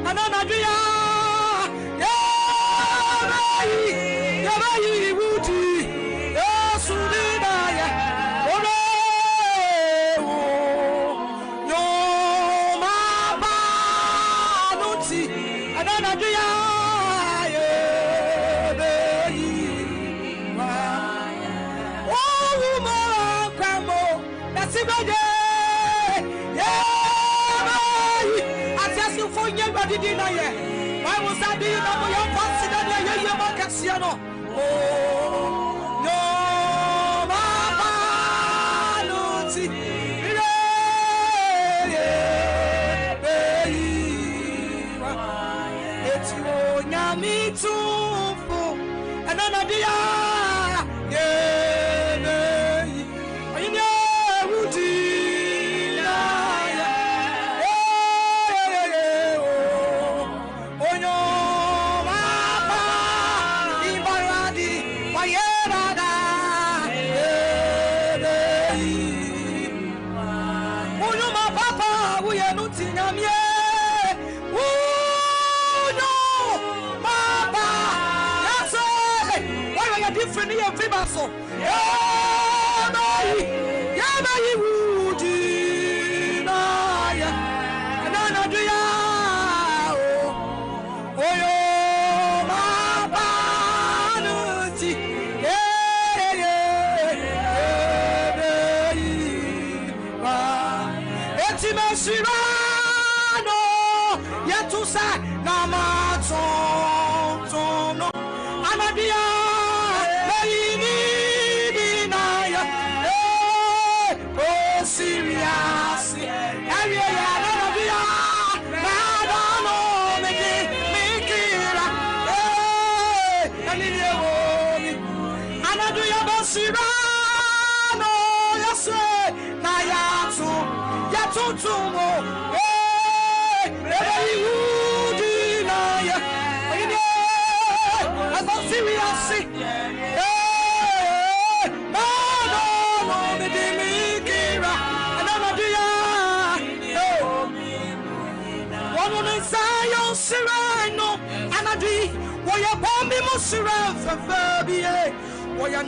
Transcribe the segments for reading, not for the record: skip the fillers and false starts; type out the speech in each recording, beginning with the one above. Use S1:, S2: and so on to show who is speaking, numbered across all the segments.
S1: anana dia yabai wuti sudina ya ore yo mama nuti anana dia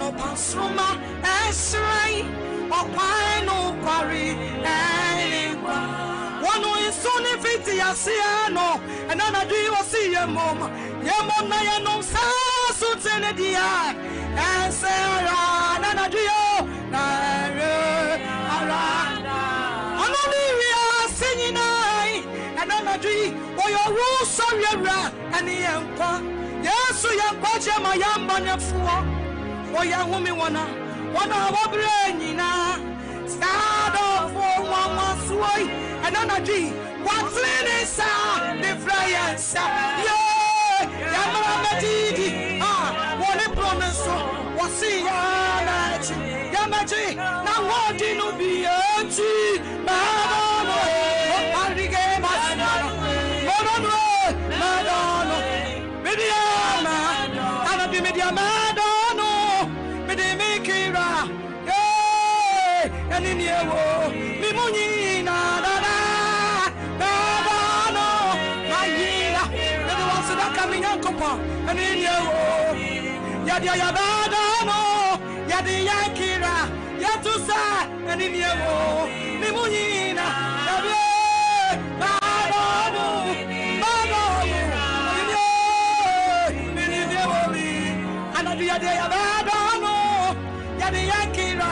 S1: no pasruma esrai okwano kwari one is only 50 asiano and another you see your mom na ya no sa so tenedia and Sarah another you na ara only we are singing and another oyo sorry and yankwa yesu yankwa chema yamba nefo oya humi wana wabre nyina start of one swoi ananaji what's in sa the friends yeah yamara metidi wole promise wasi ya nachi yamaji na wodi no bi anti madano arige masana madano mediama anabi mediama and in your Yadia Yabadano, Yadi Yakira, Yatusa, and in your Limunina, Badano, and the Yadia Yabadano, Yadi Yakira,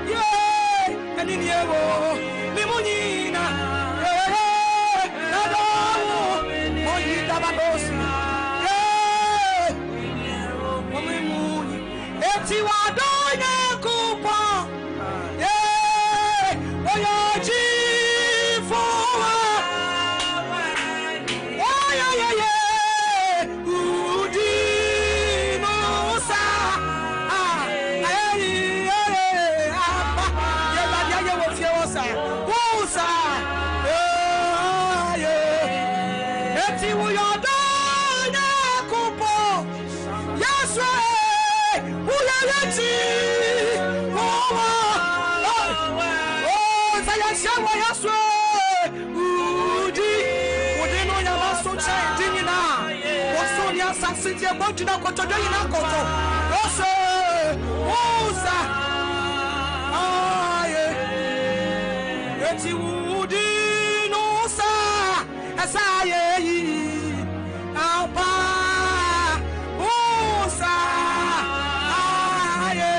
S1: yea, and in your Limunina. Eti wa donya kupa, yeah, oya jifo, oya yeah, udi musa, apa, yeah, wofiosa, musa, yeah, eti wa donya kupa, yes. na sansiti e bonju na koto do ina koto. Ose usa aye eti udi no sa asaye apa usa aye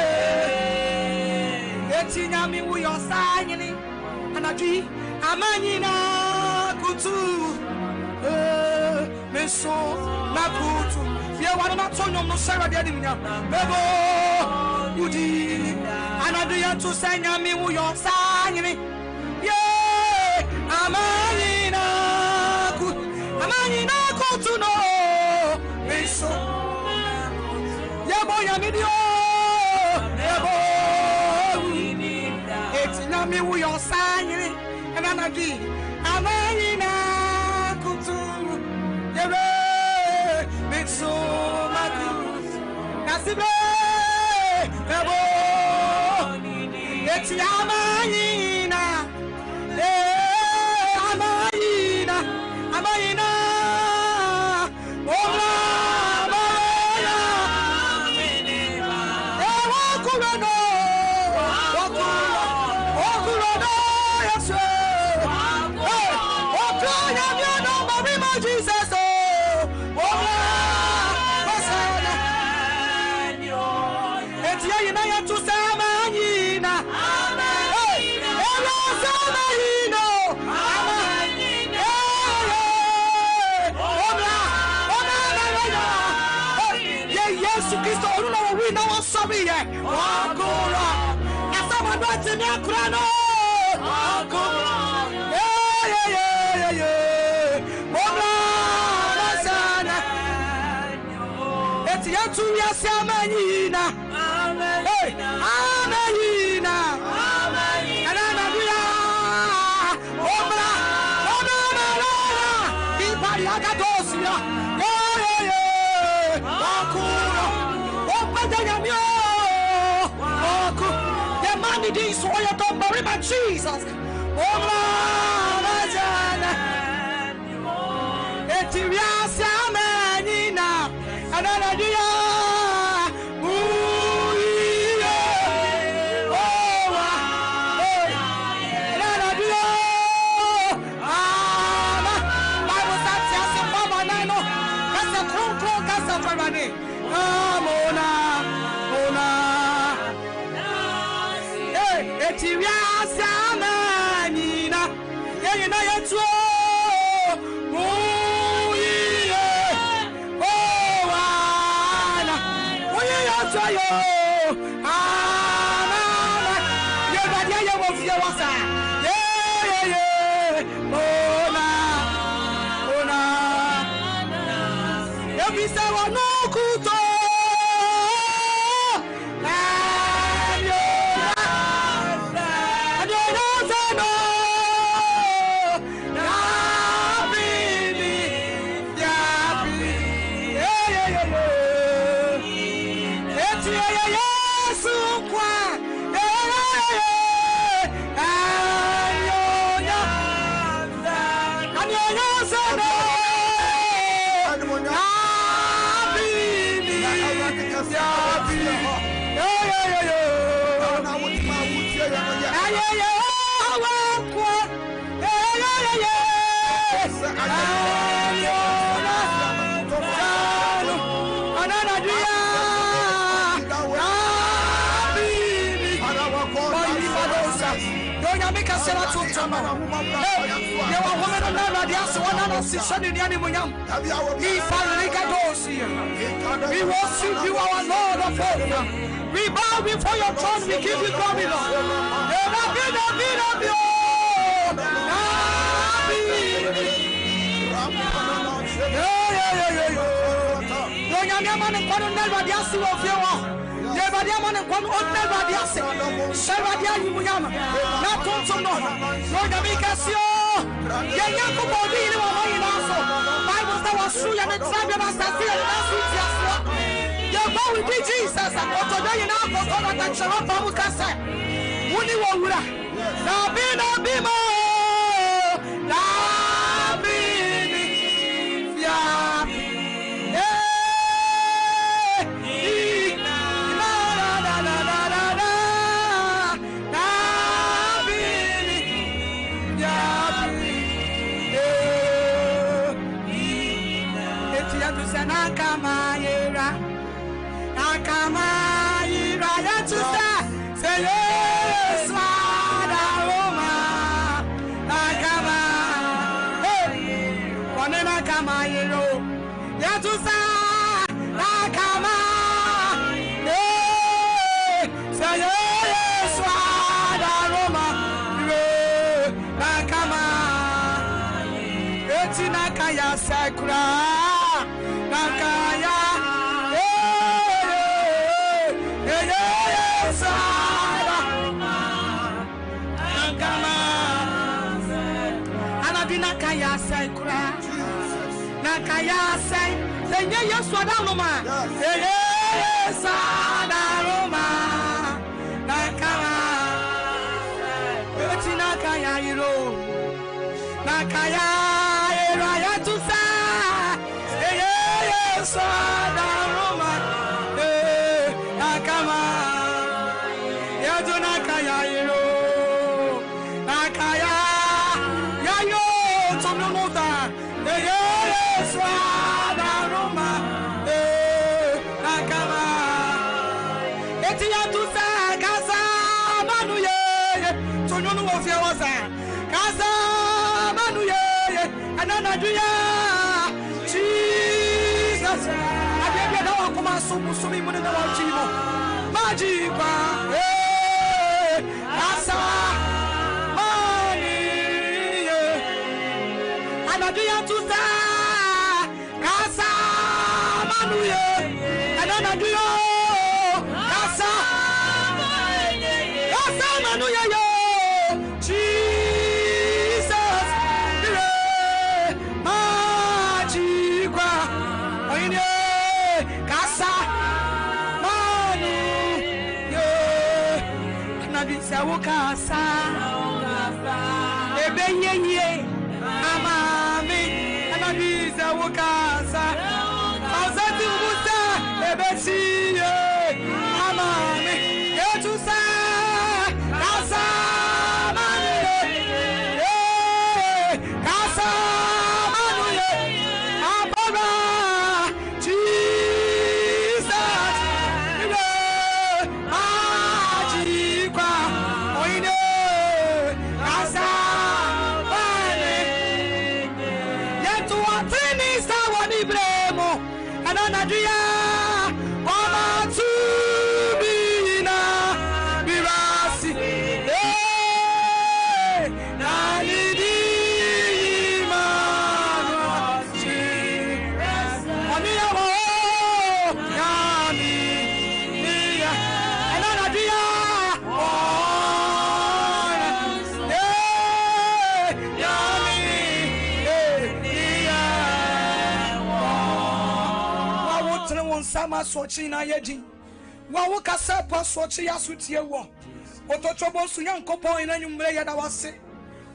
S1: eti nyami wu yo sa nyini anadwi amanyina kutu meso na kutu ye wana na tonyo no sara de adimnya bebo udi anadu ya to sanya mi wu yo sanyini ye amanyina kutu no meso ye boya mi dio bebo etina mi wu yo sanyini anadu amanyina kutu yebe mitsu maku nasibe ebo eti amayina amayina ola amayina wakurano yesu wakurano miano marima Jesus Kristo oruna wo wi na wo sorry ye wakura asama do tini akura no wakura obla masana eti yatu ya samanyina amanyina anana dia obla ibari agadosia wakura the money this way to bury my Jesus. Oh Majana Etiria Samanina another dia we worship you, our Lord of hosts. We bow before your throne, we give you glory, Lord. Jesus, Senakamayira Nakamayira Yatusa Say yes Roma Nakama One Nakamayiro Yatusa Nakama Say yes Roma Nakama Etinakaya Sakura Nakaya Nakaya say kura Nakaya say Senye yeswada noma Sada Roma Nakaya Eti Nakaya iro Nakaya Raya to sa Sada Roma Nakama Yadu Nakaya iro Nakaya Yayo Tonomoda Sada Roma Nakama Etia to sa Casa Manuye Tonono of Yawaza Casa Manuye Ananaduya Jesus Abia dawa kuma sumi mun na wachimo Majiba Casa Mani Anaduya tuza Casa Manuye Ananaduya Casa Manuye Jesus Majiba Oine Casa Manu Anabisa Wokasa Ebeye Amami Anabisa Wokasa Azati Musa Ebesi Amami Yetusa Casa Manu Casa Manu Ababa Jesus Majikwa Oine Casa Manu Yetu Atini Sawani Bremo Ananadia Wama Tubina Birasi Nalidi Manachi Oniyawo Yami Niya Ananadia Yami Niya Wawo tene won sama sochi na yeji Wawo kasa pa sochi asutie wo Otochobo sunya nkopon ina nyumre yada wase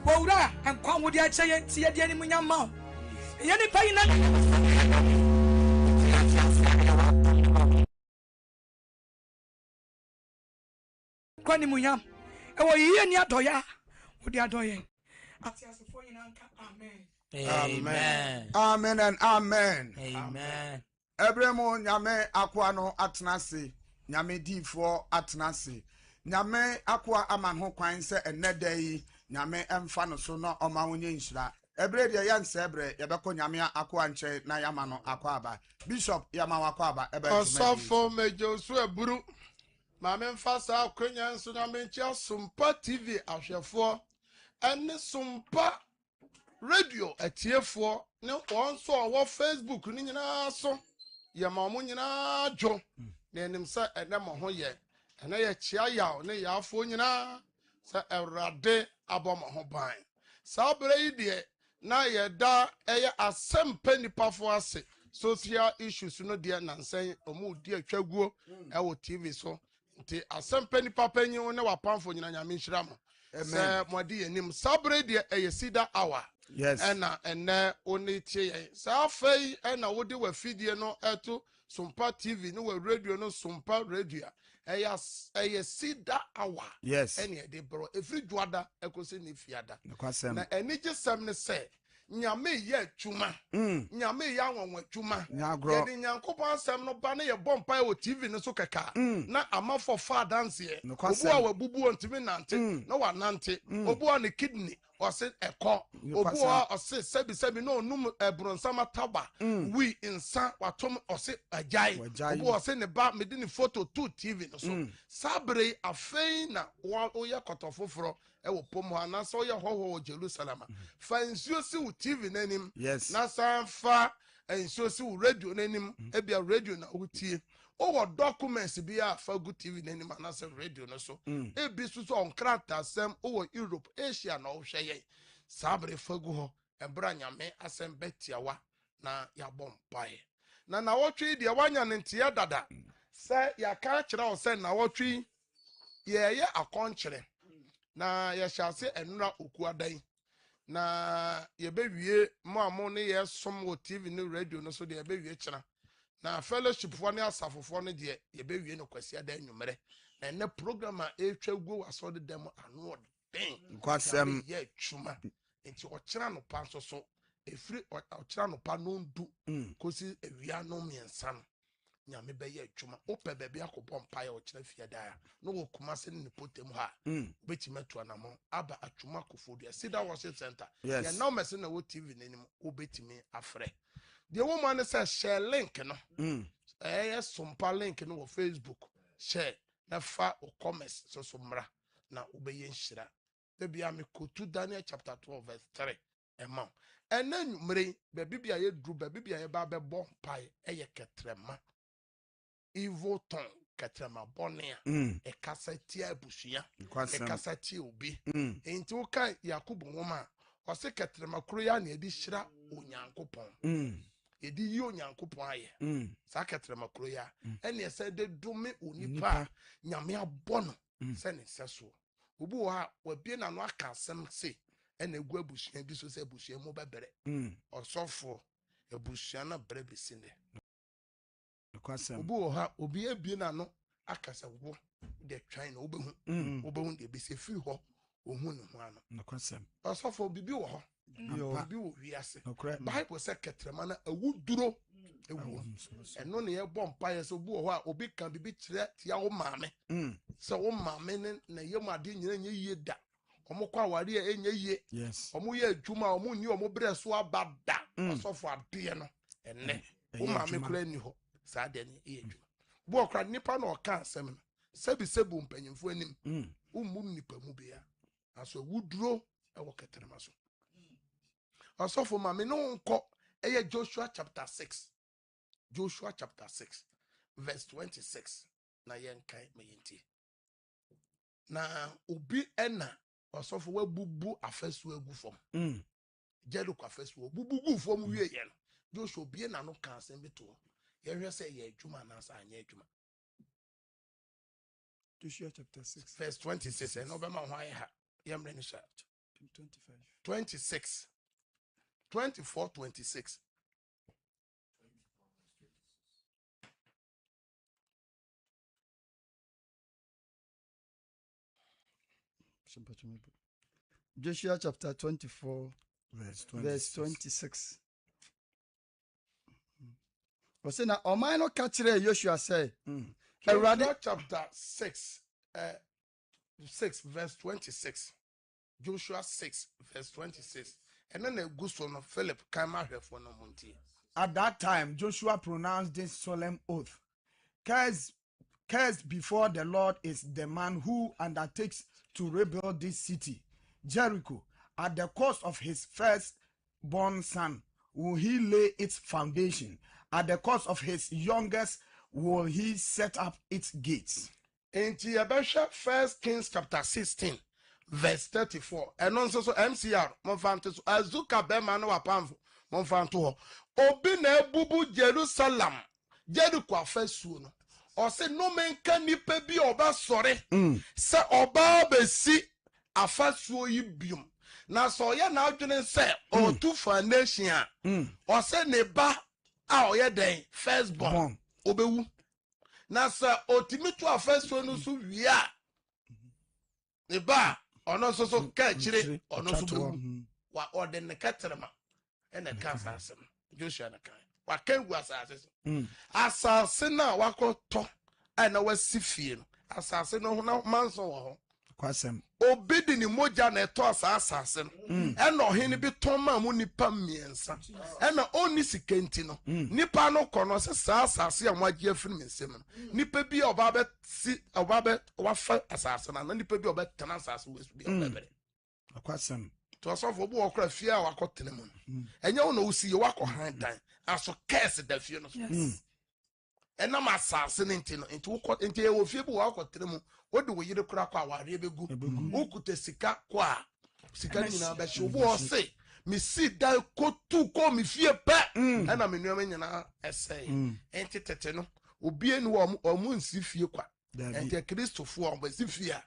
S1: Wowura enkwa wodi ache ye tie de anim nyama ye ni pa ina kwani munyam ewo yiye ni adoya wodi adoye ati asofo ina nka amen
S2: Amen.
S3: Amen and amen.
S2: Amen.
S3: Ebremo nyame akwa no atenase nyame difo atenase nyame akwa aman ho kwan se eneda yi nyame emfa no so no oma wonye nhyira ebre de yanse ebre yebeko nyame akwa nche na yama no akwa aba bishop yama wakwa aba ebe
S4: osofo mejo so eburu mame mfa sa akwanya nso nyame nchi Sumpa TV ahwefo ene Sumpa radio atiefo ne wonso owo Facebook ni nyina so ye ma mo nyina dwo na enim sa ene mo ho ye ene ye chia yaw ne yafo nyina sa Ewrade abom ho ban sa bere yi de na ye da eye asempɛ nipafo ase social issues no de nansen omu di atwaguo ewo TV so nti asempɛ nipa panyin ne wapamfo nyina nyame nhira mo se modi enim sa bere de eye sida hour.
S3: Yes.
S4: Ene oni tie sa fei ena wodi wa fidie no eto Sumpa TV no wa radio no Sumpa radio eye sida hour.
S3: Yes.
S4: Ene de bro every dwada ekosi ni fiada.
S3: Na
S4: eni jesem ne se nyame ye adwuma nyame ye anwanwa adwuma
S3: Nyagro.
S4: ye de nyankopon asem no ba na ye bompa o TV no so keka na amafo fa dance ye obu a wabubu ontimi nante na wa nante obu a ne kidney ose eko obu a ose sebi no num ebronsama taba wi insa watom ose ajai obu ose ne ba medini photo to TV no so sabre afei na wo ye kotofoforo e wo pom ha na so ye hoho Jerusalem fa nsuo si wo TV nanim na san fa nsuo si wo radio nanim e bia radio na wotie o documents bi a fa go TV nanim na se radio no so e bi so on krata asem o Europe Asia na o hwe ye sabre fa go ho e bra nyame asem betiawa na ya bompae na wotwe de wanya ne ntia dada se ya ka kire o se na wotwe ye akonkyere na ya shase enura okuadan na ye bewie mo amo ne ye som wo TV ne radio no so de ye bewie kira na fellowship fo ne asafofo ne de ye bewie no kwasia dan nwumere na ne program a etwago aso de dem anu den
S3: kwasem
S4: ye twuma enti o kira no pa so efiri o kira no pa no ndu kosi ewia no miensa no nyame be ye adwuma ope bebe akobom pae o kira fie da no wo kuma se ne potem ha betima to anamo aba atwuma kofodia sida worship center ya now mese na wo TV nanim obetimi afre de woman say share link no sompa link no wo Facebook share na fa o commerce so mra na obeye nhira de bia me kotu Daniel chapter 12 verse 3 emma enanumre be bibia ye dru be bibia ye ba be bom pae eye ketrema evil tongue ketrema bonia e kasati abusuya e kasati obi enti wo kan Yakob nwoma o se ketrema kro ya na edi hira onyankopon edi yi onyankopon aye sa ketrema kro ya ene ese de dome onipa nyame abono se ne seso obu ha wabie na no aka asem se ene egu abusuya bi so se abusuya mo bebere osofo abusuya na bere besinde obu ha obi ebie na no akasa wo de twan na obehu de be se firi ho ohun ne ho ano
S3: nokwasem
S4: osofo bibi wo ho bibi wo wiase bible se ketrema na awuduro ewu eno ne ye bompa ye so bu ho a obi kan bibi kire tia wo maame se wo maame ne na ye mu ade nyina nye yie da omukwa aware e enye yie omu ye adwuma omu ni omu bre so abada osofo ade no enne wo maame kura ni ho sa de ni e adwuma bu okra nipa na oka asem no sebu mpanyimfo anim ummu nipa mu bia aso wuduro e wo ketrema so osofo maame no nko eye Joshua chapter 6 verse 26 na yenkai mayenti na obi ena osofo wabubu afesu egu fom Jericho afesu bubugu fom wie ye no Joshua obi na no ka asem beto ye hwe se ye adwuma na sa anya adwuma
S1: Joshua chapter 6
S4: verse 26 and obema ho aye ha yemre ni sha 26 24 26
S1: Joshua chapter 24 verse 26 was na oman no ka kire Joshua say
S4: Joshua chapter 6 verse 26 Joshua 6 verse 26 and then a good son of Philip came out here for no monty.
S3: At that time Joshua pronounced this solemn oath: Cursed before the Lord is the man who undertakes to rebuild this city, Jericho. At the cost of his firstborn son will he lay its foundation. At the cost of his youngest will he set up its gates.
S4: In Tiabesha 1 Kings chapter 16 verse 34. And also so MCR monfanto so azuka be man wa pamfo monfanto obi na ebubu Jerusalem Jericho afesu no o se no menka nipa bi oba sore se oba besi afasuo yi biom na so ye na adwene se o tu fa nation o se ne ba a o ye den firstborn obewu na se otimi tu afasuo no so wia ne ba ono so ka kire ono so bewu wa ode ne katrema ɛna ka asase no Joshua na kan waka gu asase so asase na wakɔtɔ ɛna wasi fie no asase no ho na manso wɔ ho
S3: kwasem
S4: obi di ni moja na ɛtɔ asase no ɛna ɔhene bi tɔn ma mu nipa mmiɛnsa ɛna ɔni sikenti no nipa no kɔ no sɛ asase a wɔagye afiri me nsam no nipa bi a ɔba bɛ wafa asase na nipa bi a ɔbɛtena asase wɔ bi ɔbɛbɛrɛ
S3: kwasem
S4: to asɔfo obi wɔ kora fie a wakɔtena mu no ɛnyɛ wo na wosi yɛ wakɔ han dan aso kɛse da fie no so ɛnam asase no nti no nti ɛwɔ fie bi wɔ wakɔtena mu wode wo yere kora kɔ awareɛ bɛgu wokuta sika kɔ a sika no nyinaa bɛhye obi wɔ se mesi dan kɔtu kɔ me fie pɛ ɛna me nnuama nyinaa ɛsɛe ɛnti tete no obie ni wɔ ɔmo nsi fie kwa ɛnti kristofoɔ ɔmo si fie a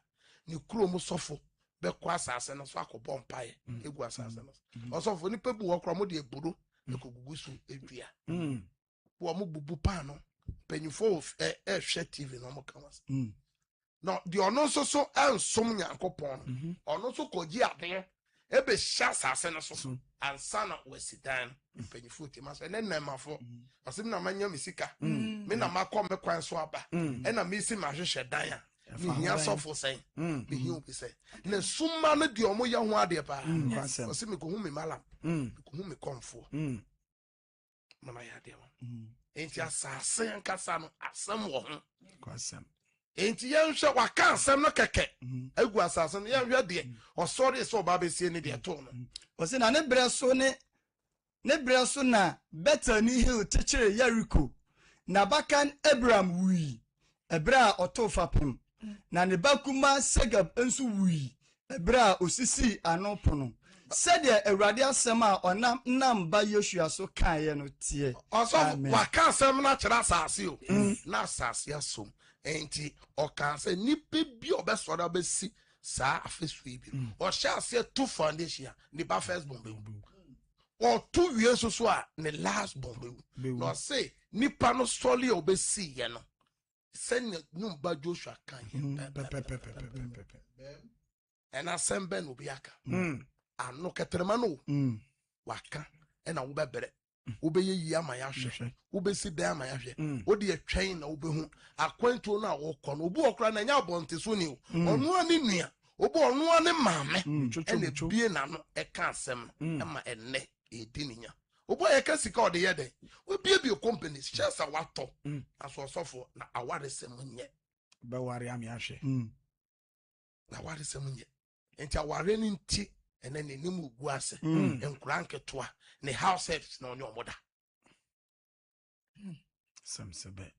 S4: ne kuro mu sɔfo bɛkɔ asase no so akɔbɔ mpaeɛ egu asase no ɔsɔfo nipa bi wɔ kora mo de eburo ekogugu so edua wɔ mo bubu paano panyinfo ɛhwɛ tv na ɔmo ka wasa no deɛ ɔno nso so ɛnsom nyankopɔn no ɔno nso kɔgye adeɛ ɛbɛhyɛ asase no so ansa na wasi dan no panyinfo ti ma so ɛnɛ nnɛmafo ɔsɛ na manya me sika me na makɔ me kwan so aba ɛna mesi mahwehwɛ dan a mehia sɔfo sɛn mehia obi sɛn na suma no deɛ ɔmo yɛ ho adeɛ paa ɔsɛ mekɔhu me malam mekɔhu me kɔmfoɔ mana yɛ adeɛ wɔ enti asase nkasa no asɛm wɔ ho enti yɛnhwɛ waka asɛm no kɛkɛ agu asase no yɛnhwɛ deɛ ɔsɔre sɛ ɔba bɛsie ne deɛ too no
S1: ɔsɛ na ne berɛ so na Bethany Hill kyekyere Jericho na bakan Abraham wui ɛberɛ a ɔtoo fapem na ne bakuma Segab nso wui ɛberɛ a osisi ano pono sɛdeɛ Awurade asɛm a ɔnam nam ba Yoshua so kaeɛ no tie
S4: ɔsɔfo waka asɛm no akyerɛ asase o na asase asom enti ɔka sɛ nipa bi ɔbɛsɔre abɛsi saa afesu yi bi ɔhyɛ aseɛ to foundation a ne ba first born bɛwu ɔto wie nso so a ne last born bɛwu na ɔse nipa no sɔle a ɔbɛsi yɛ no sɛnea numba Joshua kan yɛ ɛna asɛm bɛ na obi aka ano kɛtɛrɛma no waka ɛna wobɛbrɛ wobɛyɛ yi ama yɛahwɛ wobɛsi dan ama yɛahwɛ wode yɛtwɛn na wobɛhu akwantuo no a wɔkɔ no obi wɔkora na ɛnyɛ abɔnte so ni o ɔnoa ne nua obi ɔnoa ne maame ɛna bie n'ano ɛka asɛm no ɛma ɛnnɛ ɛdi ne nya obi a yɛka sika ɔde yɛ dɛn wobiebie companies hyɛ sɛ watɔ aso ɔsɔfo na awaresɛm nyɛ
S3: bɛware ame ahwɛ
S4: na awaresɛm nyɛ enti aware no nti ɛnɛ ne nim ugu ase nkura nketewa ne house helps na ɔne ɔmoda
S3: samsebe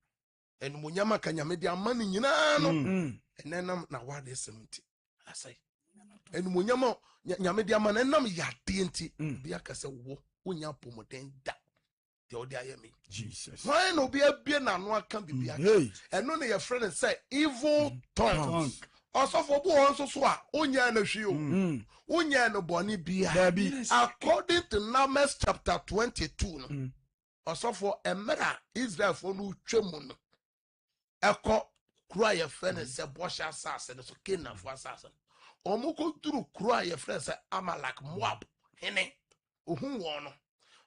S4: enumunyama ka nyame de ama ne nyinaa no ɛnɛ nam na wade sɛm nti asai enumunyama nyame de ama na nam yade nti bi aka sɛ wo wonya pomoden da de ɔde ayɛ me
S3: Jesus
S4: why no be abie na no aka bibi aka ɛno ne yɛ friend sɛ evil tongues ɔsɔfo bo wɔn so so a onya na hwi o onya no bɔne bia according to Numbers chapter 22 no ɔsɔfo emera Israel fo no twemu no ɛkɔ kuro a yɛfrɛ ne sɛ bɔhyɛ asase no so Canaan fo asase ɔmo kɔ duru kuro a yɛfrɛ sɛ Amalek Moab hene ohun wɔn no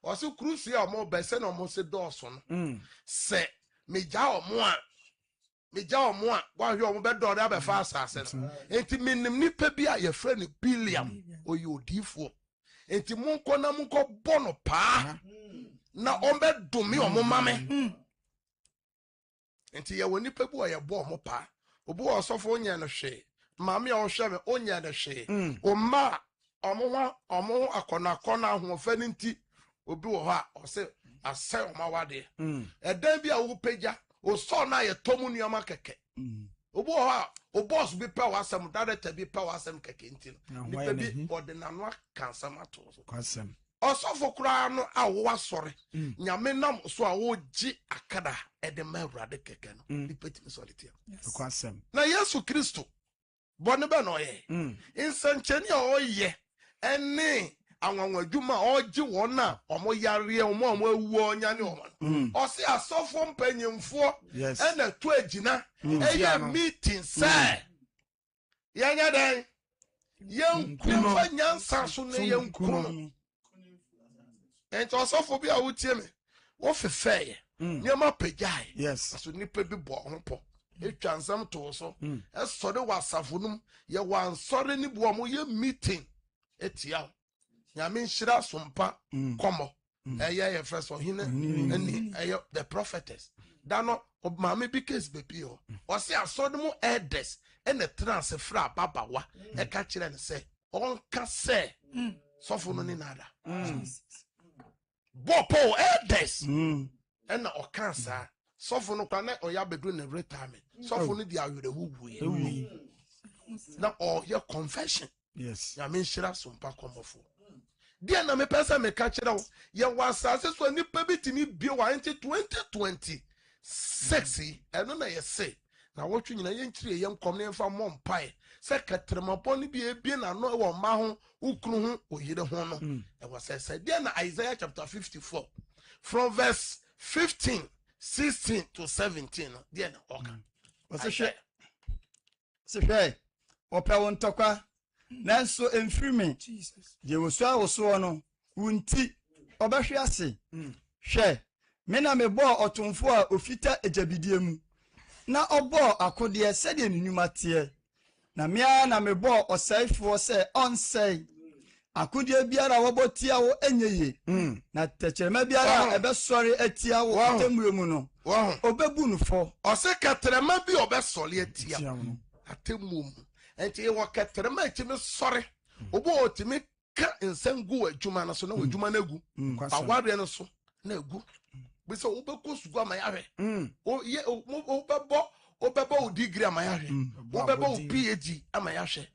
S4: ɔsɛ kuro si a ɔmo bɛsɛ na ɔmo se dɔɔso no sɛ megya ɔmo a wahwe ɔmo bɛdɔɔde abɛfa asase no enti menim nipa bi a yɛfrɛ ne Biliam ɔyɛ odiifoɔ enti monkɔ na monkɔ bɔ no paa na ɔmbɛdome ɔmo mame enti yɛwɔ nipa bi a yɛbɔ ɔmo paa obi wɔ ɔsɔfo onyɛ no hwee maame a ɔhwɛ me onyɛ no hwee ɔma ɔmo akɔnakɔna ahoɔfɛ no nti obi wɔ hɔ a ɔsɛ asɛ ɔmo awadeɛ ɛdan bi a wopagya osɔ na yɛ tomu nneɛma kɛkɛ obi wɔ hɔ a o boss bi pɛ w'asɛm director bi pɛ w'asɛm kɛkɛ nti no nipa bi ɔde n'ano aka nsɛm ato so ɔsɔfo koraa no a wɔasɔre nyame nam so a wɔgye akada ɛde ma Awurade kɛkɛ no nipa timi sɔre tia na Yesu Kristo bɔne bɛ na ɔyɛ nsɛnkyɛnni a ɔyɛ ɛne anwanwadwuma ɔgye wɔn a ɔmo yareɛ ɔmo awu ɔnya ne ɔmo ɔse asɔfo mpanyimfoɔ ɛna to agyina ɛyɛ meeting sɛ yɛnyɛ dɛn yɛnkufa nyansa so ne yɛnkunu And to asofo bi a wotie me. Wo fefeye. Niema pejai.
S3: Yes.
S4: Aso nipa bi bo ho po. Etwa nsam to so. Esode wasafo num ye wan sore ni bo mo ye meeting. Etia. Nyame nhyira sompa komo. Ye first ohine ani the prophetess. Dano obmame bi case bebi o. O se asode mo elders and the transfer babawa. E ka kire ne se onka se sofo no ni nada. Bopo elders. And na okansa sofo no kwa na oya bedu na retirement. Sofo no di awere wuwu. Na o your confession.
S3: Yes.
S4: Ya menshira sompa komofo. Dia na me pesa me ka kire wo. Ye wasase so nipa bitimi bi wa enti 2020 sexy eno na ye say na wotwe nyina ye nkire ye nkom ne mfa mo mpae se katremapɔ ne bi ebie na no wo ma ho ukunu ho oyire ho no e was say dia na Isaiah chapter 54 from verse 15 16 to 17 dia na oka
S5: se hwe opɛ won tokwa nanso emfirime Jesus je woso awoso no wunti obɛhwe ase hwɛ me na me bo otomfo a ofita ejabidie mu na obo akode sɛde nenuma tie na mea na me bo osaifo sɛ onsɛi akode biara wobotia wo enyeye na tekyerema biara ebesɔre atia wo atemue mu no obebu no fo
S4: ɔse katrema bi obɛsɔre atia atemue mu enti wo katrema akimi sɔre obo otimi ka nsangu adwuma na so na adwuma na egu aware no so na egu bisa obeko sugu amayahwe o ye obebo degree amayahwe obebo PhD amayahwe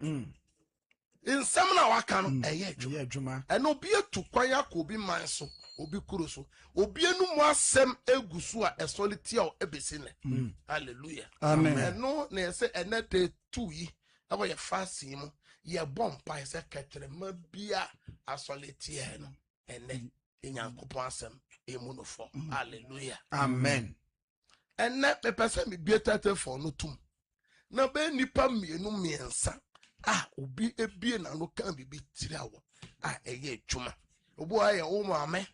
S4: nsam na waka no eye adwuma eno obi etu kwan akobi man so obi kuro so obi enu mu asem egusu a esolity a ebesi ne hallelujah
S5: amen
S4: eno na yese enete tu yi abo ye fasi mu ye bompa yese ketrema bia asolity e no ene enyankopon asem emunofo hallelujah
S3: amen
S4: enne pepese mi bietete for no tum na be nipa mienu miensa obi ebie na no kan bibi tirawo eye adwuma obu aye wo maame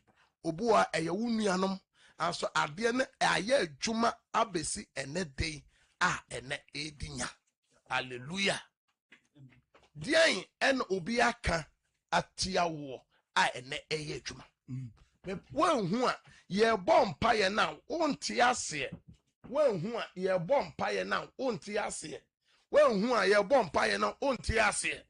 S4: obu a eye wo nuanom aso ade ne aye adwuma abesi ene dei ene edinya hallelujah dien en obi aka atiawo ene eye adwuma wanhu a ye bompa ye na wonte ase wanhu a ye bompa ye na wonte ase wanhu a ye bompa ye na wonte ase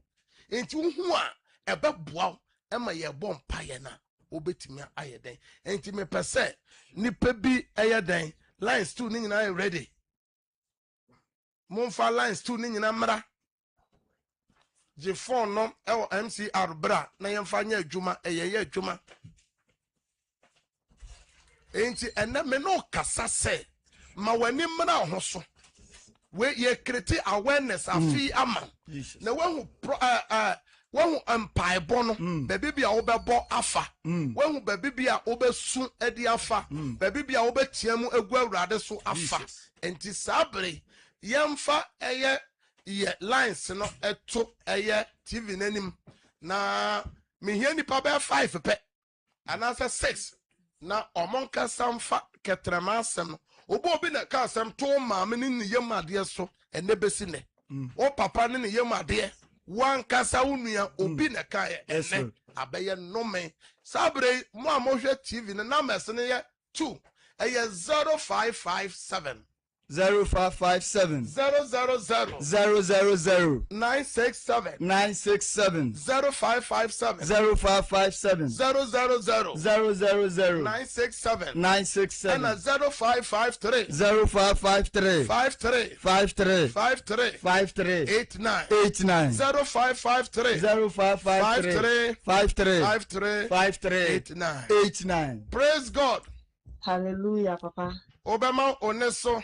S4: enti hu a ebeboa ema ye bompa ye na obetimi ayeden enti me pese nipa bi ayeden lines 2 ni nyina ready monfa lines 2 ni nyina mra je phone no MCR bra na yemfa nya adwuma ye adwuma enti enne me no kasa se ma wani mna ho so we ye create awareness afi ama na wahu wahu empire bono baby bia wo bebo afa wahu baby bia wo besu edi afa baby bia wo betiamu egu awurade so afa enti sabre yemfa eye ye lines no eto eye TV nanim na me hia nipa be 5 pe anasa 6 na omonka samfa ketrema asem no obi na ka asem to maame ni yemade so ene besi ne o papa ni yemade wan kasa unua obi na ka ene abeye nome sabre mo amohwe TV ne na mess ne ye 2 eye 0557
S5: 0557
S4: 000
S5: 000
S4: 967
S5: 967
S4: 0557
S5: 0557
S4: 000
S5: 000
S4: 967
S5: 967
S4: and 0553
S5: 0553
S4: 53
S5: 53
S4: 53
S5: 53
S4: 89
S5: 89
S4: 0553
S5: 0553 53
S4: 53
S5: 53
S4: 89
S5: 89.
S4: Praise God.
S6: Hallelujah, Papa.
S4: Obama oneso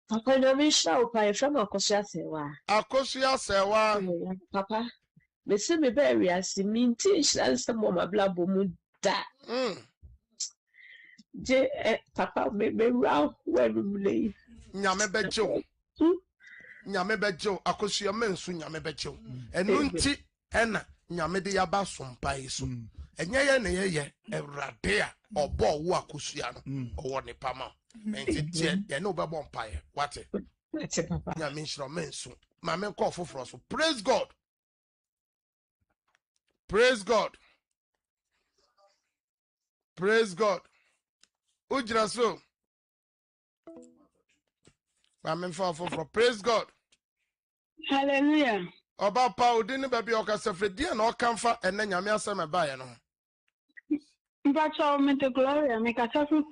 S6: Papa, no misha upa from Akosia Sewa.
S4: akosia sewa
S6: Papa, me se me bury as the minty shall some mama blabo muda. Papa, me row when we lay.
S4: nyame bejo nyame bejo akosia mensu nyame bejo enu nti ena nyame de yaba sompa iso enye ye ne ye Ewurade a obo wo akosua no owo ne pama enti tie ye no be bon pae wate nya me nshiro mensu ma me call foforo so praise God ujira so ma me fa foforo praise God
S7: Hallelujah.
S4: Oba pa odini baby okasefre dia na okamfa enne nyame asem ba ye no
S7: Mbacho me the gloria me kasa fu.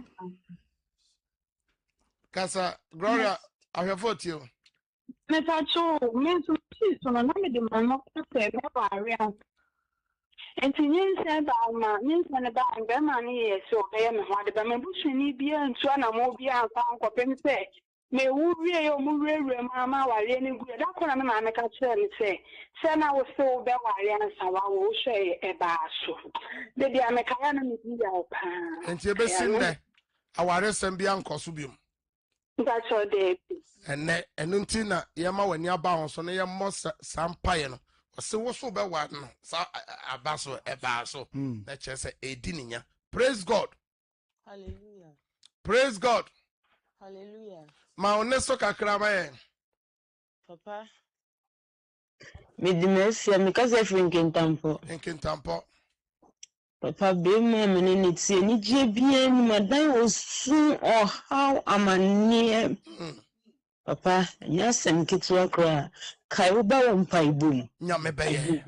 S4: Kasa Gloria ahwefo tio
S7: Me tacho me so na me de mama kasa me ba ria. Enti nyense ba ma nyense na ba nga ma ni yeso be me ho de ba me bushini bia ntu na mo bia anfa nkopem se me wuwie yo mu wurewure mama wale ni gu da ko na me ma me ka kire ni se na wo so be wale ansa wa wo hwe e ba so de dia me ka na me bia opa
S4: enti ebe sinde aware sem bia nkoso biom
S7: that's all day
S4: enne enunti na yema wani aba ho so na yemmo sampaye no ose wo so be wa no sa abaso e ba so na chese edi ninya praise God
S8: Hallelujah.
S4: Praise God
S8: Hallelujah.
S4: ma oneso kakra ma ye
S8: Papa. Me dimesia me kase frinkentampo.
S4: enkintampo
S8: Papa be me ne tie ni je bia ni madan osu or how amanie. Papa nyasem kitwa kra kai wo ba wo mpa ibom.
S4: nyame beye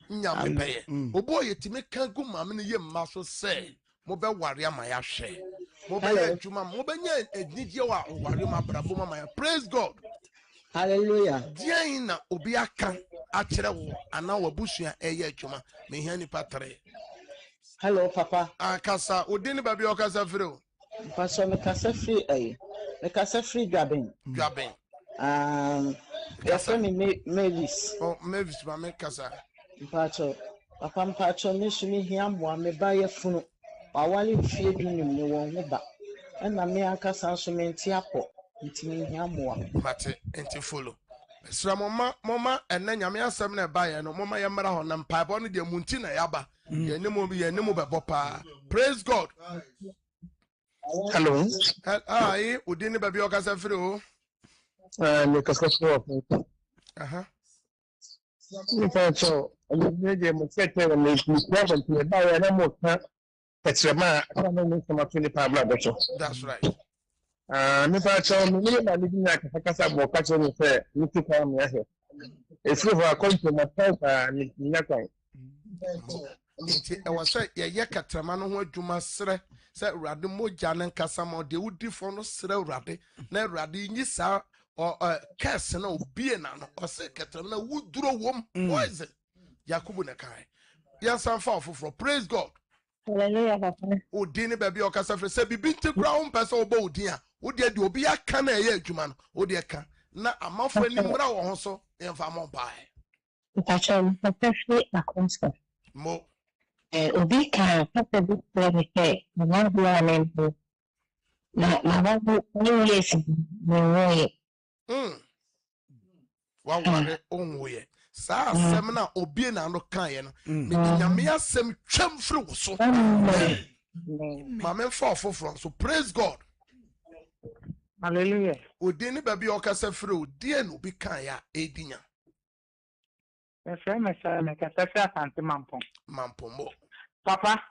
S4: nyame beye obo yetime kan gu ma me ne ye mma so se mo be ware ama ya hwe mo be ye adwuma mo be nya edije wa ware ma brabo ma ya praise God
S8: Hallelujah.
S4: dia na obi aka akere wo ana wabusua eye adwuma me hia ni patre
S8: Hello Papa.
S4: akasa odini baby okasa free o
S8: Pastor me kase free me kase free gaben.
S4: dwaben
S8: Yes, me Mavis.
S4: oh Mavis ma me kasa
S8: Mpacho. Papa mpacho me shumi hiamwa me ba ye funu. Awali fie dunim ne won ho ba. Na me akasa so me ntiapo. Ntimi hiamwa.
S4: mate enti follow sra mama enne nyame asem na ba ye no mama ye mra ho na mpaebo no de munti na yaba ye nemu bebo pa praise God
S9: Hello.
S4: Hi odini baby okasa free o
S9: Me kasa so. Me so. Me je mo sete me problem me ba ya na mo ka petrema ka no mo sama tuni pa bla becho.
S4: that's right
S9: Me pa so me na ni na kasa mo ka so me se ni ti ka me ahe. E fru va konto na pa ni na kan.
S4: nti e wose ye katrama no ho adwuma sere se urade moja ne nkasa ma de wudi fo no sere urade na urade nyi sa kese na obie na no ose katrama na wuduro wom boys Yakubu na kai ya san fa ofofro praise God
S7: Hallelujah papa
S4: odini baby okasa fre se bibi nti kra ho pese obo odin a wodi de obi aka na ye adwuma no wodi aka na amafo ni mra wo ho so emfa mo bae
S7: Mpacho papa free akonsta
S4: mo
S7: obi ka papa bi play ke na bia na babu ni yes ni roye
S4: wa ware onwoye sa asem na obi na no kan ye no me nyame asem twam firi wo so ma me fa ofofro so praise God
S9: Hallelujah.
S4: odini baby okasa firi odie na obi kan ya edinya
S9: Me frɛ me sa me kasa frɛ asante
S4: mampomo
S9: Papa.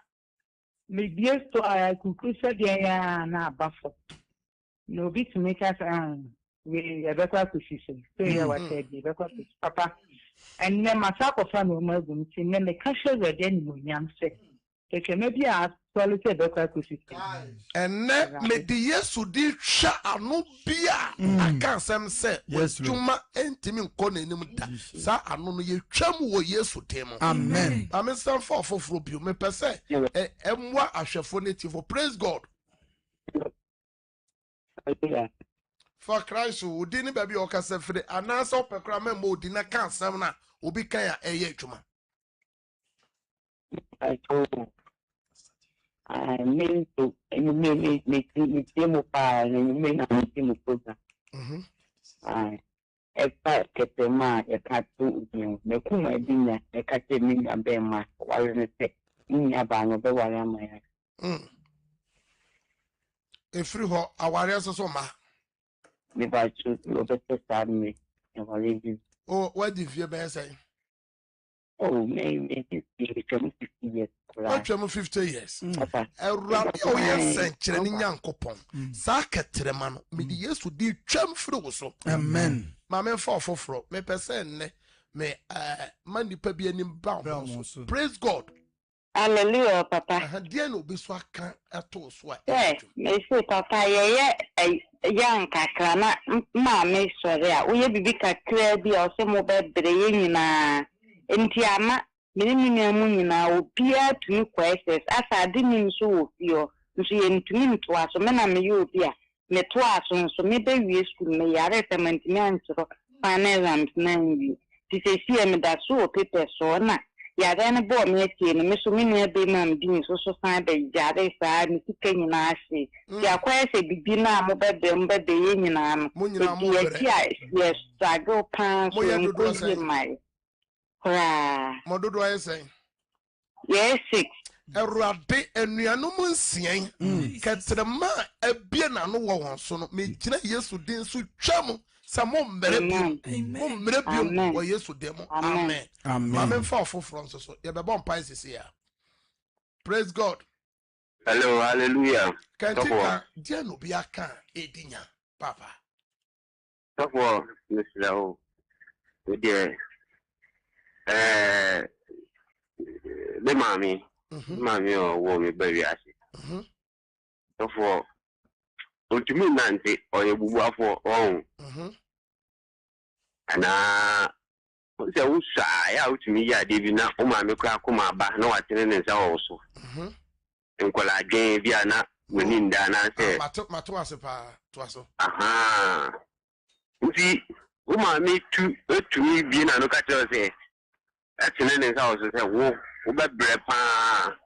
S9: Me bie sto kuku se de ya na abafo. No bit me kasa we ebekwa kusisi. So ya wa said ebekwa papa. And then masako fa no magum ti ne me ka hwe we de ni nyam se. Keke me bia actually se ebekwa kusisi.
S4: enne me di Yesu di hwa ano bia aka asem se odwuma entimi nko na enim da sa ano no ye twam wo Yesu dem
S3: Amen.
S4: Amen stand for ofofro bio me pese emwa ahwefo native praise God for Christ odi ni baby okasa fere anasa opekra membo odi na kan asem na obi kan ya eye adwuma
S10: mean to me temo pa me na temo program ketema e ka tu me kuma dinya e ka te mi ambe ma wale ne te Bano be ware my.
S4: Efiri ho aware so ma.
S10: Me ba chu obete sad me.
S4: Oh, what did you be say?
S10: Oh, maybe 50 years.
S4: What you 50 years? Eradi o yes enkyere ni Nyankopon. Sa ketrema no me di Yesu di twam firi so.
S3: Amen.
S4: Ma me fa ofoforo me pese ne me mani pa bi anim ba. Praise God.
S10: Hallelujah, Papa.
S4: Dia no be so aka ato so a.
S10: Me say Papa ye young kakra na ma me sori a wo ye bibi kakra bi o se mo be bre ye nyina enti ama me ni amu nyina obia tumi questions asa ade ni nso wo fio nso ye ntumi nto aso me na me ye obia me to aso nso me be wie school me yare tementi me antro final na nwi ti se sie me da so paper so na ya then bo me tie no me so me na be mam din so san be jare sa mi sika nyina ase ya kwa se bibi na mo be ye nyina no
S4: mo nyina mo
S10: yes struggle pan so
S4: mo
S10: go my ra
S4: mo dodo aye say
S10: yes 6
S4: Erade enuanum nsien ketrema abie na no wo won so no me gina Yesu din so twam Samo mmerebe wo Yesu demo. Amen. Amen. For Francis so ye be bon pies here. Praise God.
S11: Hello, hallelujah.
S4: Kantika dia no bia kan edinya papa.
S11: Toko Mr. O. We the mommy o wo me bari ase. Toko Ultimi nanti oye bubu afo on. Ana se usa ya ultimi ya debi na o ma me kwa kuma ba na watene ne nsa wo so. Enkola gen bia na woni nda na se.
S4: Mato asepa to aso.
S11: Aha. Uti o ma me etumi bi na no ka tell se. Atene ne nsa wo so se wo be bre pa.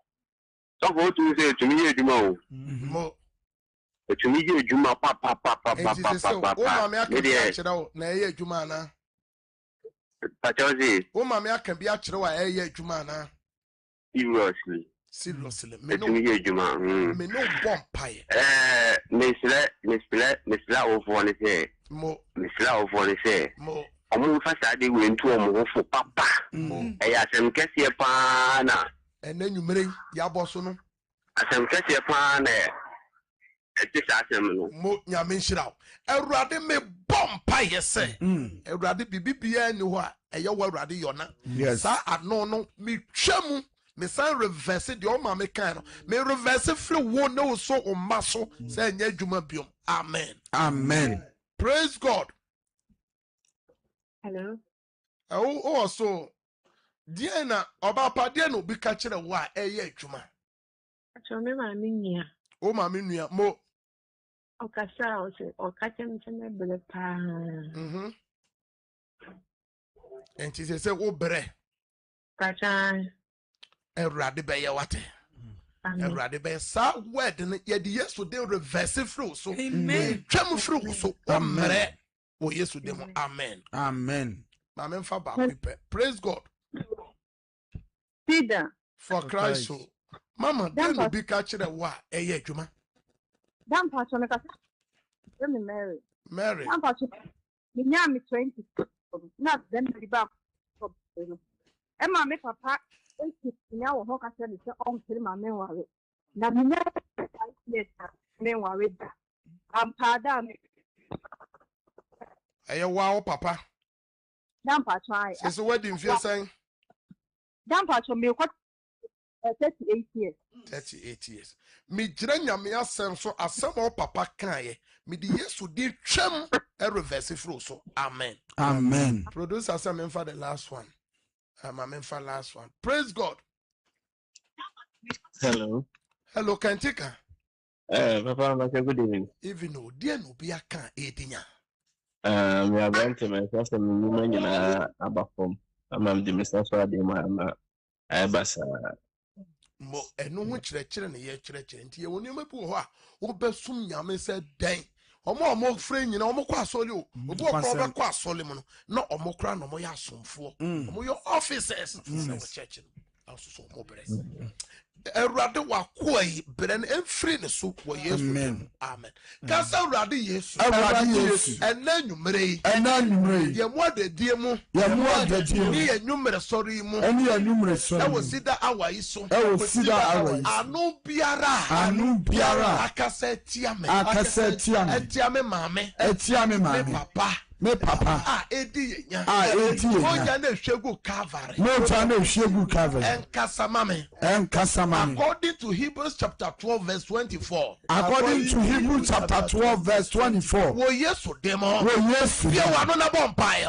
S11: So go to say to me eduma o.
S4: Mo
S11: to me eduma pa.
S4: O ma me aka bi a kire wo na eye eduma na.
S11: Pachozi.
S4: O ma me aka bi a kire wo eye eduma na. Seriously. Me no
S11: eduma.
S4: Me no bomb pie.
S11: Mesla ofo ni se.
S4: Mo.
S11: Mesla ofo ni se.
S4: Mo.
S11: Omo fasade we ntu omo fo papa. Ya asem kese pa na.
S4: Ene nwumere ya boso no.
S11: Asem kese pa na.
S4: Mo nyame nhyiraw Awurade me bompa yese Awurade bibibia ni ho a eye wo Awurade yona sa ano no me twam me san reverse de o ma me kan no me reverse free wo no so o maso say nya adwuma biom. Amen. Praise God.
S7: Hello.
S4: Oh so die na oba pa die no bi ka kire wo a eye adwuma
S7: Acho me ma mi nia.
S4: O ma me nua mo
S7: Okasa o se okache me bele pa.
S4: Enti se wo bre
S7: Kacha
S4: Awurade be ye wate. Awurade be sa word no ye di Yesu de reverse free so. Amen. Twam free so o mere o Yesu de mo. Amen. Amen fa ba pepe. Praise God.
S7: Sida
S4: For Christ so. Mama, then will be catching a wa a juma.
S7: Damn passion like Mary. Damn passion. The yam is 20. Not then the back. Emma make a pack. Now, Hawk said it's on till my memory. Now, memory. I'm pardon.
S4: Hey, wow, Papa.
S7: Damn passion.
S4: It's a wedding, feel saying.
S7: Damn passion, me what? 38 years.
S4: 38 years. Me jira nyame asem so asem o papa kan ye. Me di Yesu di twam e reverse fro so. Amen. Producer say me for the last one. I'm for last one. Praise God.
S11: Hello,
S4: Kantika.
S11: Papa, good evening.
S4: Even no dear no be a can edinya.
S11: We are going to my first woman in Abafom. I'm the Mr. Swadi, Basa.
S4: Mo enu ho kyerɛkyerɛ ne ye kyerɛkyerɛ nti ye woni mapu ho a wo besum nyame sɛ den omo frɛ nyina omo kɔ asɔle o obi okɔ be kɔ asɔle mu no na omo kra no mo yɛ asomfo omo yɛ officers sɛ wo church. also mobile. Erade wa koi bren enfri ne so wo Yesu. Amen. Kasa Erade Yesu.
S3: Erade Yesu.
S4: Ena nwumre. Ye mo adedie mu. Ni ye nwumre sori mu.
S3: Eni ye nwumre sori.
S4: E wo sida awa yi so. Anu biara. Akasa tiame. Etiame mame. Me papa. Me papa. Edi yenya. Oja na hwegu Calvary. According to Hebrews chapter 12 verse 24. Wo Yesu demo. Ye wa no na bompae.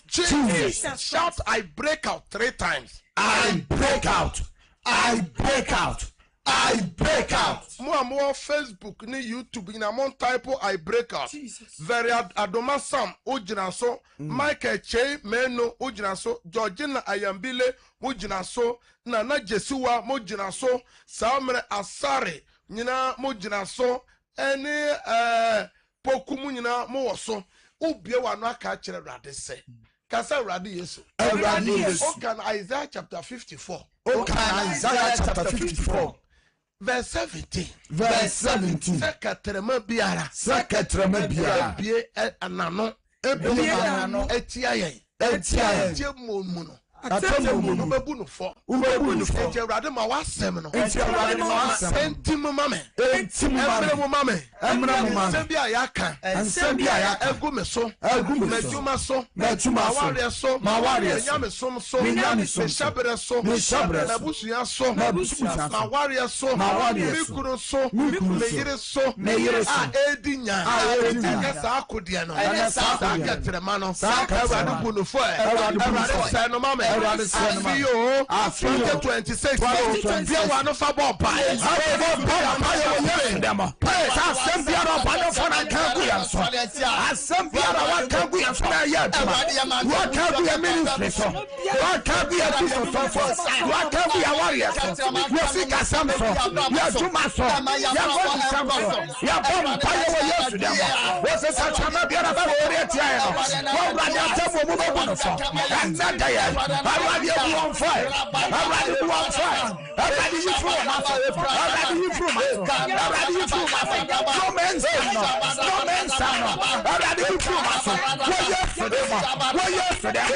S4: Jesus. Shout, I break out 3 times.
S3: I break out. I break out. I break out.
S4: More Facebook ni YouTube in among type I break out. Jesus. Very Adoma Sam ujina so Michael Che Meno ujina so Georgina Ayambile ujina so Nana Jesua mujina so Samre Asare nyina mujina so any pokumu nyina mo so ubie wa no aka kire rade se kasa rade Yesu. Okan Isaiah chapter 54.
S3: Okan Isaiah chapter 54.
S4: Verse 17.
S3: Verse 17.
S4: Sekatrema biara. Ebie anano.
S3: Ebie anano.
S4: Etiaye.
S3: Etiaye.
S4: Momuno.
S3: Atemuno.
S4: Ubebuno fo. Enti Awurade ma wasem no. Enti mu mame. Emre mu mame. Nsem bia ya kan. Egu me so. Medjuma so. Maware so. Nyame som so. Meshabre so. Na busuya so. Maware so. Mikuro so. Meyire so. Edinya. Sa akode no. Sa ketrema no. Awurade bunu fo. Awurade sa no mame. After 2026, we are one of our bomb pies.
S3: Everybody on fire. Everybody on fire. Everybody you through my fire. Everybody you through my fire. Everybody you through my fire. No man stand up. No man stand up. Everybody you through my fire. What yes for them? What yes for them?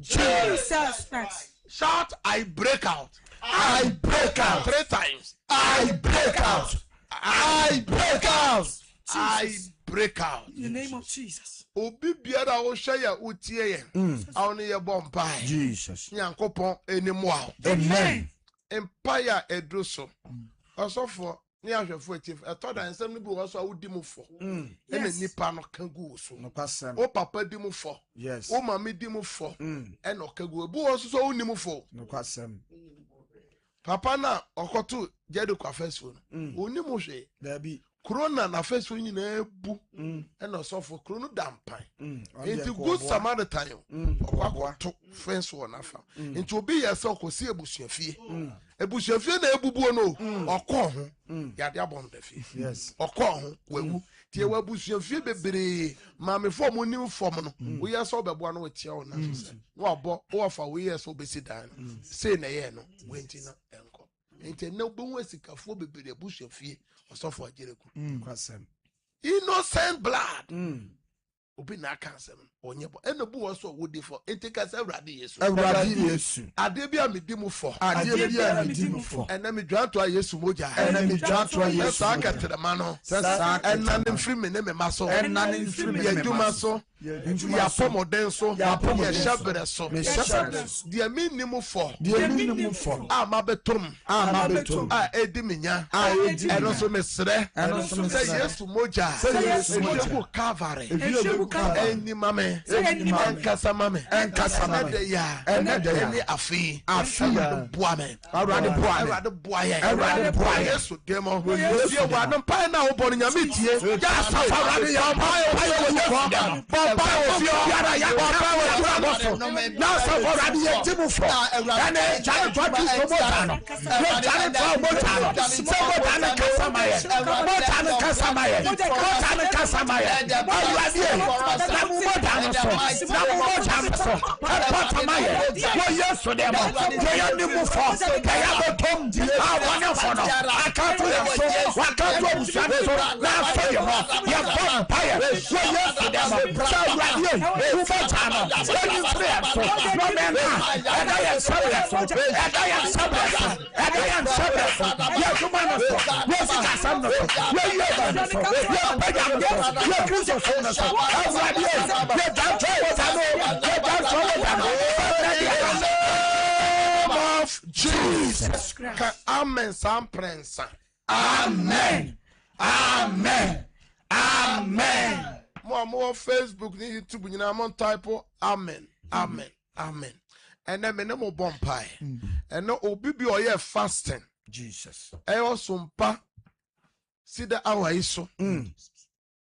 S1: Jesus Christ.
S4: Shout, I break out.
S3: I break out.
S4: 3 times.
S3: I break out. I break out.
S4: I break out.
S1: In the name of Jesus.
S4: Obi biara wo hwe ya utie ye. Awo ne ye bompa.
S3: Jesus.
S4: Nyankopon enimo.
S3: Amen.
S4: Empire edroso. Osofo ni ahwefo atif. Etoda nsem no bi wo so awudi mu fo. Ene nipa no kangu so.
S3: No pasem.
S4: O papa di mu fo.
S3: Yes.
S4: O mama di mu fo. Ene okagu. Bu wo so uni mu fo.
S3: No pasem.
S4: Papa na okoto jedu kwa fesu no. Oni mu hwe.
S3: Dabi.
S4: Corona na fesu nyina ebu. Ene osofo krono dampan. Enti good Samaritan yo. Okwato fence wo na fa. Enti obi yese okosi ebusuafie. Ebusuafie na ebubuo no. Okọ ho. Yade abon da fie.
S3: Yes.
S4: Okọ ho wawu. Tie wa busuafie bebre. Maame fom onim fom no. Wo yese obeboa no wetia wo na so. Wo abo wo fa wo yese obesi dan. Sei na ye no. Wenti na enko. Enti na obo sikafo bebre ebusuafie. Osofo ajereku.
S3: Kwasem.
S4: Innocent blood. Obi na cancel onye bo ene bu wo so wodi for enti ka se Awurade Yesu.
S3: Awurade Yesu.
S4: Ade bia me di mu for.
S3: Ade bia me di mu for.
S4: Ene me dwanto a Yesu moja.
S3: Ene me dwanto a Yesu.
S4: Sa katere ma no. Ena ne mfiri me ne me maso.
S3: Ena ne mfiri me
S4: ne me maso. Ya pomoden so. Ya shabere so.
S3: Me shabere.
S4: Dia me ni mu for.
S3: Dia me ni mu for.
S4: Ama betom.
S3: Ama betom.
S4: Edi menya.
S3: Edi.
S4: Eno so me sre.
S3: Eno so me sre.
S4: Yesu moja.
S3: Yesu moja.
S4: Calvary. Eni mame. Enkasa mame.
S3: Enkasa mame.
S4: Ede ya.
S3: Eni
S4: afi.
S3: Afi.
S4: Boame.
S3: Awurade boame.
S4: Awurade boaye.
S3: Awurade boaye.
S4: Yesu demo. Yesu wa no pa na wo bonu nyame tie. Ya safa Awurade ya pa wo ko. Pa wo fi yara ya pa wo tu aboso. Na safa Awurade ye timu fo. Ene jare to tu so motano. Ye jare to motano. Se motano kasamaye. Motano kasamaye. Motano kasamaye. Awurade na mu motano so. Na mu motano so. Patamaye. Wo Yesu demo. Wo ya ni mu fo. Ya botom. Wanya fo no. Akato ya so. Wakato busuane so. Na fa ye ho. Ya vampire. Wo Yesu demo. Awurade wo motano. Any prayer so. No man. Eda ya sabre so. Eda ya sabre so. Eda ya sabre so. Ya kumana so. Wo sika samno so. Wo yeba so. Wo pega so. Wo kuso so so. Awurade ye danto wo tano. Ye danto wo tano. Of Jesus Christ. Amen. Sam prensa. Amen. Amen. Amen. More Facebook ni YouTube ni na mon type amen. Amen. Amen. And then me no bompai. And no obi bi oye fasting.
S3: Jesus.
S4: E osumpa. See the hour iso.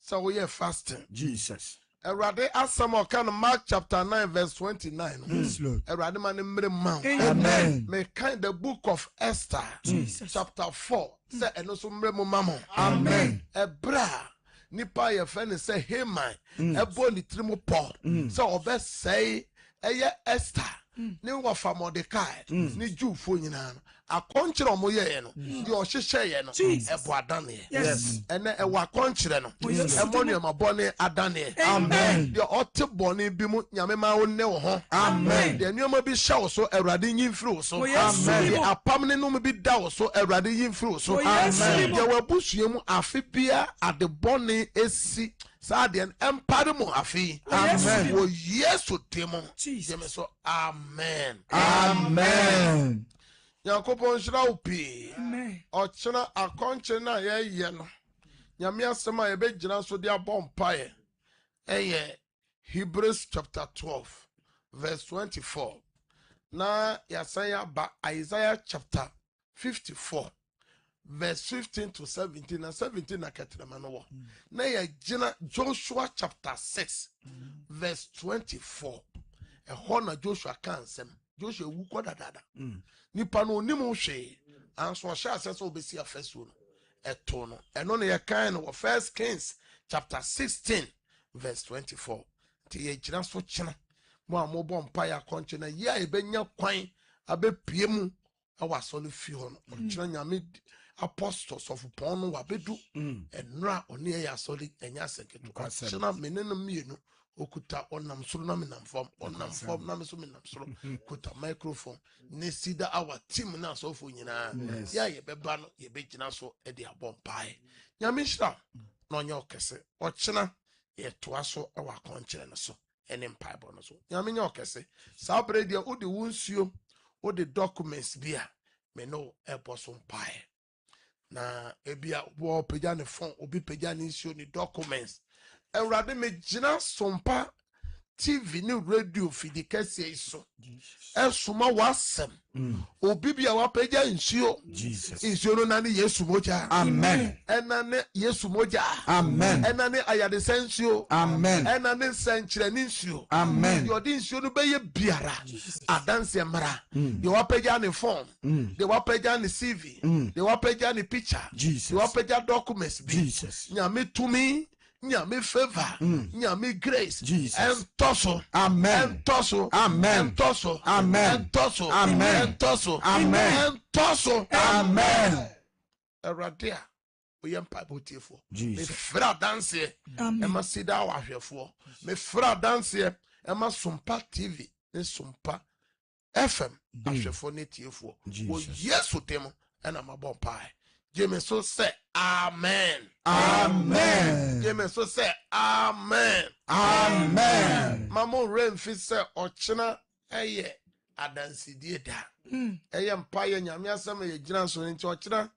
S4: So we are fasting.
S3: Jesus.
S4: Erade asamo kan Mark chapter 9 verse 29.
S3: Yes, Lord.
S4: Erade man mre man.
S3: Amen.
S4: Me kind the book of Esther.
S3: Jesus.
S4: Chapter 4. Say eno so mre mo mamo.
S3: Amen.
S4: Ebra nipa ye friend say Haman. Ebo ni trimu Paul. So obe say eye Esther. ne wafa Mordecai ne Jewfo nyina no akɔnkyerɛ ɔmo yɛɛ no deɛ ɔhyehyɛeɛ no ɛbɔ adaneɛ ɛnɛ ɛwɔ akɔnkyerɛ no ɛmɔ nneɛma bɔne adaneɛ deɛ ɔte bɔne bi mu nyame ma wo nne wo ho deɛ nneɛma bi hyɛ wo so Awurade nyi mfiri wo so deɛ apam ne nom bi da wo so Awurade yi mfiri wo so deɛ wabusua mu afe bia ade bɔne esi saa deɛ ɛmpare mu afe wɔ Yesu demo gyeme so amen Yankopɔn hyira wo pii ɔkyena akɔnkyere na yɛyɛ no nyame asɛm a yɛbɛgyina so de abɔ mpaeɛ ɛyɛ Hebrews chapter 12 verse 24 na yɛsan yɛaba Isaiah chapter 54 verse 15 to 17 na 17 na ketrema no wɔ na yɛgyina Joshua chapter 6 verse 24 ɛhɔ na Joshua ka nsɛm Joshua wu kɔ dadada nipa no onim hwee anso ɔhyɛ asɛ sɛ obesi afɛsuo no ɛto no ɛno ne yɛkan no wɔ 1 Kings chapter 16 verse 24 nti yɛgyina so kyena mo a mobɔ mpa yɛ akɔnkye na yɛ a yɛbɛnya kwan abɛpie mu awɔ asɔre fie hɔ no ɔkyena nyame apostles of pɔn no wabedu ɛnora ɔne yɛ asɔre ɛnyɛ asɛnketo ɔkyena mene no mmienu okuta ɔnam soro na menam fam ɔnam fam na me so menam soro kuta microphone ne sida our team na asɔfo nyinaa yɛ yɛbɛba no yɛbɛgyina so de abɔ mpae nyame hyira na ɔnyɛ ɔkɛse ɔkyena yɛtoa so ɛwɔ akɔnkyerɛ no so ɛne mpaebɔ no so nyame nyɛ ɔkɛse saa bere deɛ wode wo nsuo wode documents bi a me no ɛbɔ so mpae na ebia wo pagya ne phone obi pagya ne nsuo ne documents Awurade me gyina Sompa TV ne radio fidi kɛseɛ yi so ɛsoma wasɛm obi bia wapagya nsuo nsuo no na ne Yesu mogya amen ɛna ne Yesu mogya amen ɛna ne ayadesa nsuo amen ɛna ne nsɛnkyerɛ ne nsuo amen yɔde nsuo no bɛyɛ biara adanse mmara de wapagya ne phone de wapagya ne CV de wapagya ne picture de wapagya documents bi nyame tumi nyame favor nyame grace entoso amen entoso amen entoso amen entoso amen entoso amen entoso amen Awurade a oyɛ mpa botiefo me fra danse ema sida ahwɛfo me fra danse ema Sompa TV ne Sompa FM ahwɛfo ne tiefo wo Yesu temo ena mabɔ mpae Jeme so say amen. Amen. Jeme so say amen. Amen. Mamo Renfi say ochina eye adansidie da. Eye mpaye nyame asem ye gyina so nti ochina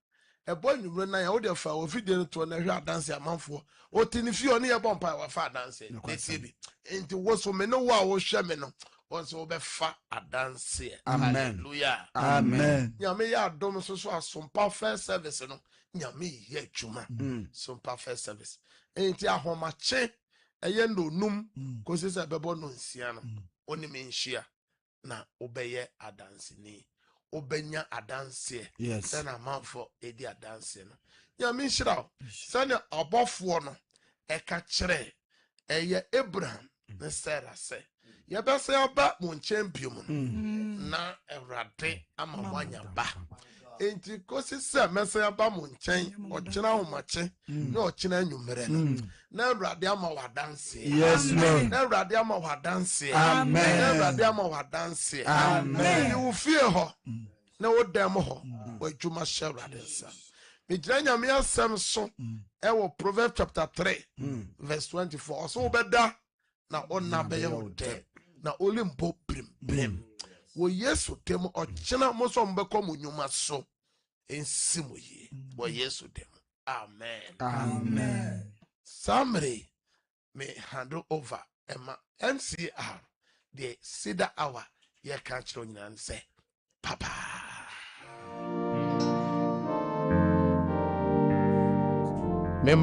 S4: ebo nwumre na ya wo de fa ofidie no to na hwe adanse amanfo. Otini fi oni ye bo mpaye wa fa adanse. Netie bi. Nti wo so me no wo a wo hwe me no. Also befa adanse. Hallelujah. Amen. Nyame ya adom so Sompa first service no. Nyame ye adwuma. Sompa first service. Enti ahomache eye no num kosi se bebo no nsia no. Oni me nhia na obeye adanse ni. Obenya adanse. Yes. Then amanfo edi adanse no. Nyame nhira. Sane abofo no eka kire eye Abraham ne Sarah se yɛbɛsɛ aba mo nkyɛn biom na Awurade ama wanya ba enti kosi sɛ mɛsɛ aba mo nkyɛn ɔkyena homache na ɔkyena nwumere no na Awurade ama wadanse yes Lord na Awurade ama wadanse amen na Awurade ama wadanse amen you fie hɔ na wodam hɔ wadwuma hyɛ Awurade nsa migyina nyame asɛm so ɛwɔ Proverbs chapter 3 verse 24 ɔso wobɛda na onna bɛyɛ wo dɛ na olimpo brim wo Yesu dem ɔkyena mo so mbɛkɔ mo nyuma so ensi mo yi wo Yesu dem amen amen Samre me hand over Emma MCR the Sida hour ye ka kyerɛ nyina nsɛ papa me